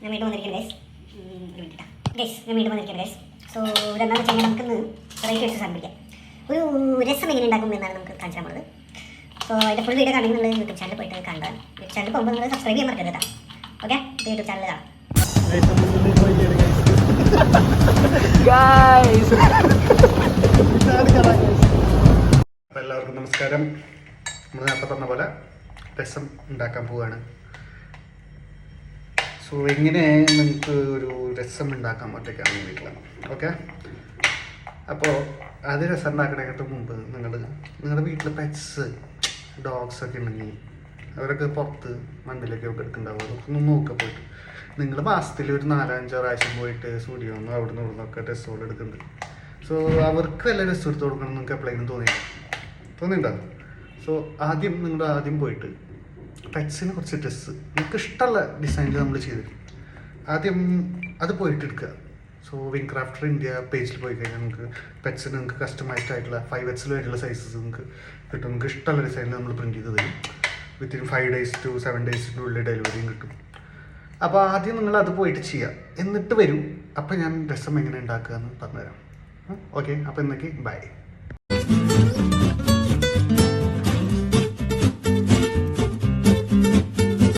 ഞാൻ വീണ്ടും വന്നിരിക്കുന്നത് ഗൈസ് ഞാൻ വീണ്ടും വന്നിരിക്കുന്നത് ഗൈസ്. സോ ഇതെന്താണെന്ന് വെച്ച് കഴിഞ്ഞാൽ നമുക്കിന്ന് വെറൈറ്റി വെച്ച് സാധനം പിടിക്കാം. ഒരു രസം എങ്ങനെ ഉണ്ടാക്കും എന്നാണ് നമുക്ക് കാണിച്ചാൽ പോകുന്നത്. സോ അതിൻ്റെ ഫുൾ വീഡിയോ കാണണമെങ്കിൽ നിങ്ങൾ യൂട്യൂബ് ചാനൽ പോയിട്ട് കാണാം. യൂട്യൂബ് ചാനൽ പോകുമ്പോൾ നിങ്ങൾ സബ്സ്ക്രൈബ് ചെയ്യാൻ മറക്കരുത് കേട്ടോ. ഓക്കെ, യൂട്യൂബ് ചാനൽ കാണാം. അപ്പോൾ എല്ലാവർക്കും നമസ്കാരം. നമ്മൾ നേരത്തെ പറഞ്ഞ പോലെ രസം ഉണ്ടാക്കാൻ പോവുകയാണ്. സോ എങ്ങനെ നിങ്ങൾക്ക് ഒരു രസം ഉണ്ടാക്കാൻ ഒറ്റയ്ക്കാണ് വീട്ടിൽ. ഓക്കെ, അപ്പോൾ അത് രസം ഉണ്ടാക്കണേക്കാട്ട് മുമ്പ് നിങ്ങളുടെ വീട്ടിൽ പെറ്റ്സ് ഡോഗ്സ് ഒക്കെ ഉണ്ടെങ്കിൽ അവരൊക്കെ പുറത്ത് മണ്ണിലൊക്കെ എടുക്കുന്നുണ്ടാവും. അതൊക്കെ ഒന്ന് നോക്കുക പോയിട്ട്. നിങ്ങൾ മാസത്തിൽ ഒരു 4-5 പ്രാവശ്യം പോയിട്ട് സ്റ്റുഡിയോന്ന് അവിടെ നിന്ന് ഇവിടുന്നൊക്കെ ഡ്രസ്സുകൾ എടുക്കുന്നുണ്ട്. സോ അവർക്ക് വല്ല ഡ്രസ്സ് എടുത്ത് കൊടുക്കണം നിങ്ങൾക്ക് എപ്പോഴെങ്കിലും തോന്നിയിട്ടുണ്ടോ? സോ ആദ്യം പോയിട്ട് പെറ്റ്സിന് കുറച്ച് ഡ്രസ്സ് നിങ്ങൾക്ക് ഇഷ്ടമുള്ള ഡിസൈനിൽ നമ്മൾ ചെയ്തിരും. ആദ്യം അത് പോയിട്ട് എടുക്കുക. സോ വിങ് ക്രാഫ്റ്റർ ഇന്ത്യ പേജിൽ പോയി കഴിഞ്ഞാൽ നിങ്ങൾക്ക് പെറ്റ്സിന് നിങ്ങൾക്ക് കസ്റ്റമൈസ്ഡ് ആയിട്ടുള്ള 5X വരെയുള്ള സൈസസ് നിങ്ങൾക്ക് കിട്ടും. നിങ്ങൾക്ക് ഇഷ്ടമുള്ള ഡിസൈനിൽ നമ്മൾ പ്രിൻറ്റ് ചെയ്ത് തരും. വിത്തിൻ 5 days to 7 daysൻ്റെ ഉള്ളിൽ ഡെലിവറിയും കിട്ടും. അപ്പോൾ ആദ്യം നിങ്ങൾ അത് പോയിട്ട് ചെയ്യുക, എന്നിട്ട് വരും. അപ്പോൾ ഞാൻ രസം എങ്ങനെ ഉണ്ടാക്കുക എന്ന് പറഞ്ഞുതരാം. ഓക്കെ, അപ്പോൾ ഇന്നേക്ക് ബൈ.